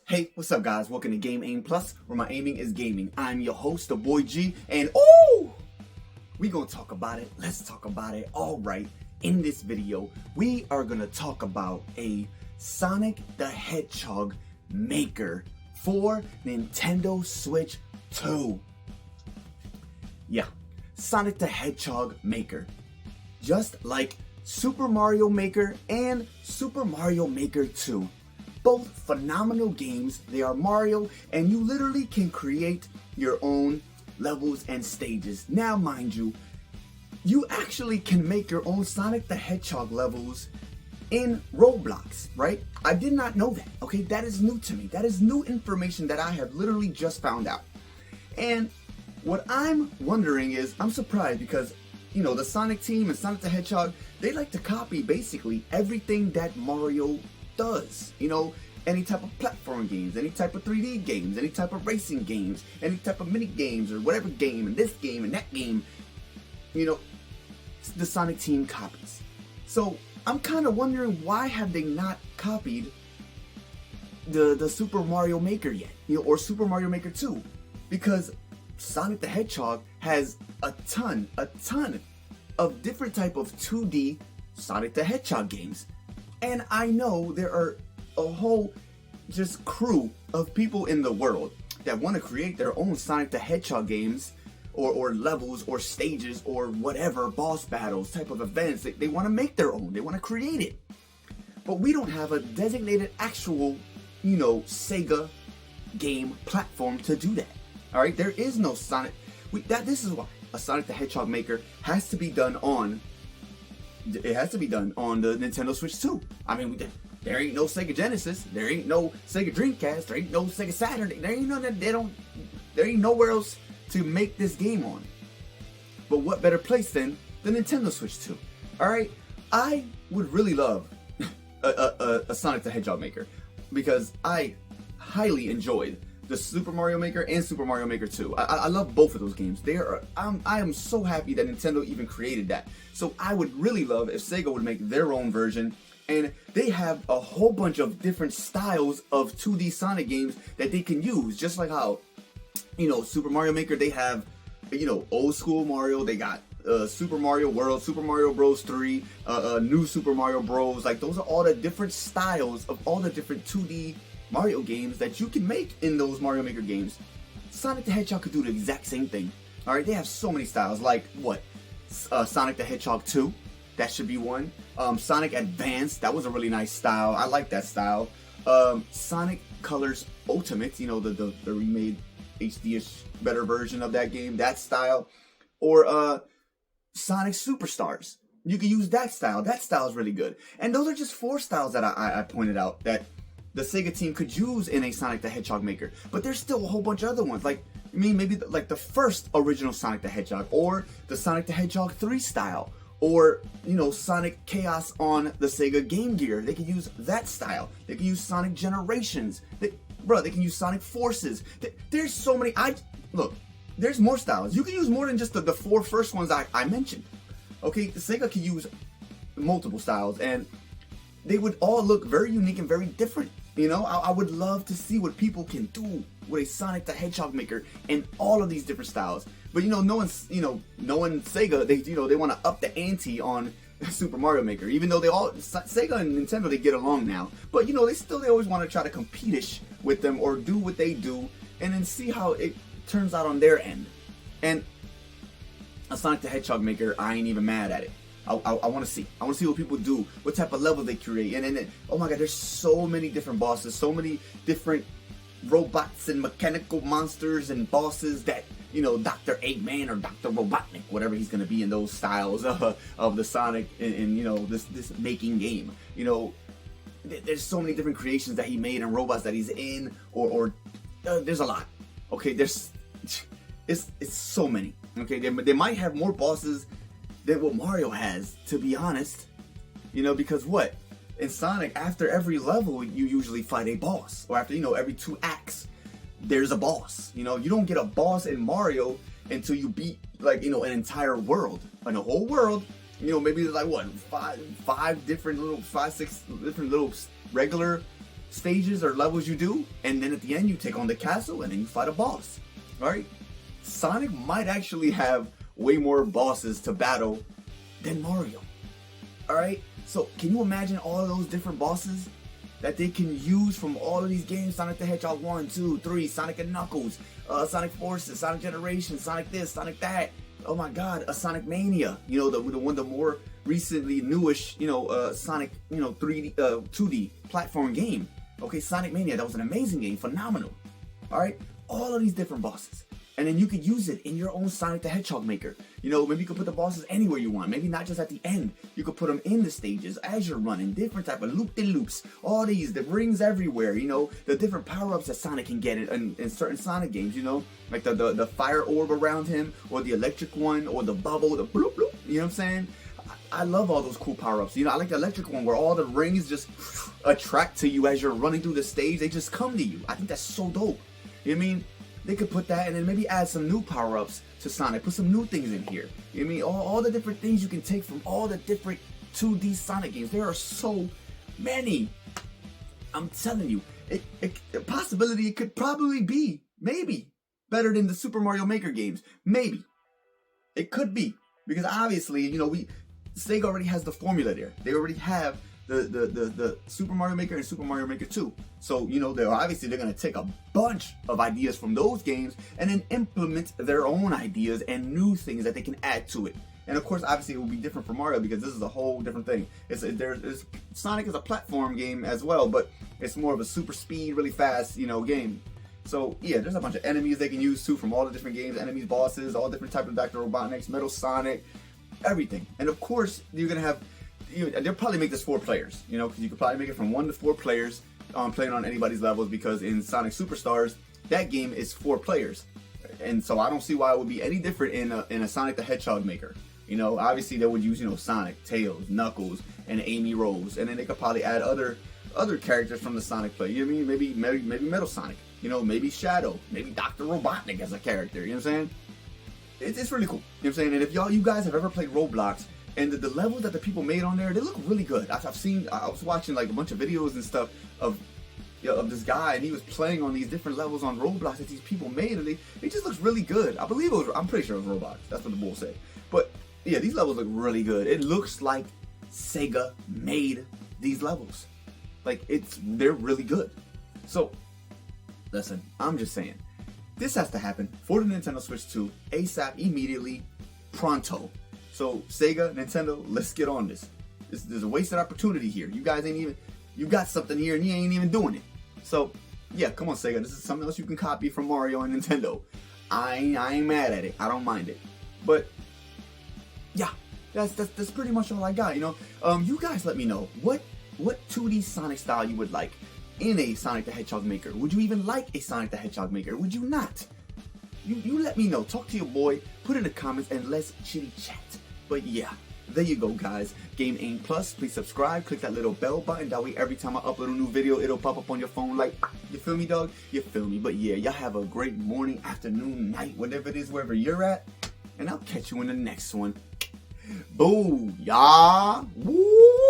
Hey, what's up guys? Welcome to Game Aim Plus, where my aiming is gaming. I'm your host, the boy G, and we gonna talk about it. Let's talk about it. Alright, in this video, we are gonna talk about a Sonic the Hedgehog maker for Nintendo Switch 2. Yeah, Sonic the Hedgehog maker. Just like Super Mario Maker and Super Mario Maker 2. Both phenomenal games. They are Mario, and you literally can create your own levels and stages. Now, mind you, you actually can make your own Sonic the Hedgehog levels in Roblox, right? I did not know that, okay? That is new to me. That is new information that I have literally just found out. And what I'm wondering is, I'm surprised because, you know, the Sonic team and Sonic the Hedgehog, they like to copy basically everything that Mario does. You know, any type of platform games, any type of 3D games, any type of racing games, any type of mini games or whatever game, and this game and that game, you know, the Sonic team copies. So I'm kind of wondering, why have they not copied the Super Mario Maker yet, you know, or Super Mario Maker 2? Because Sonic the Hedgehog has a ton of different type of 2D Sonic the Hedgehog games. And I know there are a whole just crew of people in the world that want to create their own Sonic the Hedgehog games or levels or stages or whatever, boss battles, type of events. They want to make their own. They want to create it. But we don't have a designated actual, you know, Sega game platform to do that. All right, there is no Sonic. This is why a Sonic the Hedgehog maker has to be done on. It has to be done on the Nintendo Switch 2. I mean, there ain't no Sega Genesis. There ain't no Sega Dreamcast. There ain't no Sega Saturn. There ain't no that. There ain't nowhere else to make this game on. But what better place than the Nintendo Switch 2? All right, I would really love a Sonic the Hedgehog maker because I highly enjoyed the Super Mario Maker and Super Mario Maker 2. I love both of those games. I am so happy that Nintendo even created that. So I would really love if Sega would make their own version, and they have a whole bunch of different styles of 2D Sonic games that they can use. Just like how, you know, Super Mario Maker, they have, you know, old school Mario, they got Super Mario World, Super Mario Bros. 3, new Super Mario Bros. Like, those are all the different styles of all the different 2D Mario games that you can make in those Mario Maker games. Sonic the Hedgehog could do the exact same thing. Alright, they have so many styles, like what? Sonic the Hedgehog 2, that should be one. Sonic Advance, that was a really nice style. I like that style. Sonic Colors Ultimate, you know, the remade HD-ish better version of that game, that style. Or Sonic Superstars. You can use that style. That style is really good. And those are just 4 styles that I pointed out that the Sega team could use in a Sonic the Hedgehog maker. But there's still a whole bunch of other ones. Like, I mean, maybe like the first original Sonic the Hedgehog, or the Sonic the Hedgehog 3 style, or, you know, Sonic Chaos on the Sega Game Gear. They could use that style. They can use Sonic Generations. They can use Sonic Forces. There's so many. Look, there's more styles. You can use more than just the 4 first ones I mentioned. Okay, the Sega can use multiple styles, and they would all look very unique and very different. You know, I would love to see what people can do with a Sonic the Hedgehog maker in all of these different styles. But, you know, knowing Sega, they want to up the ante on Super Mario Maker. Even though Sega and Nintendo, they get along now. But, you know, they always want to try to compete-ish with them or do what they do and then see how it turns out on their end. And a Sonic the Hedgehog maker, I ain't even mad at it. I want to see. I want to see what people do, what type of level they create. And then, oh my god, there's so many different bosses, so many different robots and mechanical monsters and bosses that, you know, Dr. Eggman or Dr. Robotnik, whatever he's going to be in those styles of the Sonic in you know, this making game. You know, there's so many different creations that he made and robots that he's in, or there's a lot. Okay, it's so many. Okay, they might have more bosses than what Mario has, to be honest. You know, because what? In Sonic, after every level, you usually fight a boss. Or after, you know, every 2 acts, there's a boss. You know, you don't get a boss in Mario until you beat, like, you know, an entire world. And a whole world, you know, maybe there's like, what, five, 6 different little regular stages or levels you do, and then at the end you take on the castle and then you fight a boss. Alright? Sonic might actually have way more bosses to battle than Mario. Alright? So can you imagine all of those different bosses that they can use from all of these games? Sonic the Hedgehog 1, 2, 3, Sonic and Knuckles, Sonic Forces, Sonic Generations, Sonic this, Sonic that. Oh my god, a Sonic Mania. You know, the more recently newish, Sonic, 3D, 2D platform game. Okay, Sonic Mania, that was an amazing game, phenomenal. Alright? All of these different bosses. And then you could use it in your own Sonic the Hedgehog maker. You know, maybe you could put the bosses anywhere you want. Maybe not just at the end. You could put them in the stages as you're running. Different type of loop-de-loops. All these, the rings everywhere, the different power-ups that Sonic can get in certain Sonic games, Like the fire orb around him, or the electric one, or the bubble, the bloop bloop. You know what I'm saying? I love all those cool power-ups. I like the electric one where all the rings just attract to you as you're running through the stage. They just come to you. I think that's so dope. You know what I mean? They could put that and then maybe add some new power-ups to Sonic. Put some new things in here. You know what I mean? All the different things you can take from all the different 2D Sonic games. There are so many. I'm telling you, a possibility it could probably be, maybe, better than the Super Mario Maker games. Maybe. It could be. Because obviously, Sega already has the formula there. They already have the Super Mario Maker and Super Mario Maker 2. So, they're going to take a bunch of ideas from those games and then implement their own ideas and new things that they can add to it. And of course, obviously, it will be different for Mario because this is a whole different thing. Sonic is a platform game as well, but it's more of a super speed, really fast, game. So, yeah, there's a bunch of enemies they can use too from all the different games. Enemies, bosses, all different types of Dr. Robotniks, Metal Sonic, everything. And of course, you're going to have... they'll probably make this 4 players, because you could probably make it from 1 to 4 players playing on anybody's levels, because in Sonic Superstars, that game is 4 players. And so I don't see why it would be any different in a Sonic the Hedgehog maker. Obviously they would use, Sonic, Tails, Knuckles, and Amy Rose. And then they could probably add other characters from the Sonic play. You know what I mean? Maybe Metal Sonic, maybe Shadow, maybe Dr. Robotnik as a character, you know what I'm saying? It's really cool, you know what I'm saying? And if you guys have ever played Roblox, and the levels that the people made on there, they look really good. I was watching like a bunch of videos and stuff of this guy, and he was playing on these different levels on Roblox that these people made, and it just looks really good. I'm pretty sure it was Roblox. That's what the bull said. But yeah, these levels look really good. It looks like Sega made these levels. Like they're really good. So listen, I'm just saying, this has to happen for the Nintendo Switch 2 ASAP, immediately, pronto. So Sega, Nintendo, let's get on this. There's a wasted opportunity here. You guys you got something here and you ain't even doing it. So yeah, come on Sega, this is something else you can copy from Mario and Nintendo. I ain't mad at it. I don't mind it. But yeah, that's pretty much all I got. You guys let me know what 2D Sonic style you would like in a Sonic the Hedgehog maker. Would you even like a Sonic the Hedgehog maker? Would you not? You let me know. Talk to your boy. Put in the comments and let's chitty chat. But yeah, there you go, guys. Game Aim Plus. Please subscribe. Click that little bell button. That way, every time I upload a new video, it'll pop up on your phone. Like, you feel me, dog? You feel me? But yeah, y'all have a great morning, afternoon, night, whatever it is, wherever you're at. And I'll catch you in the next one. Booyah! Woo!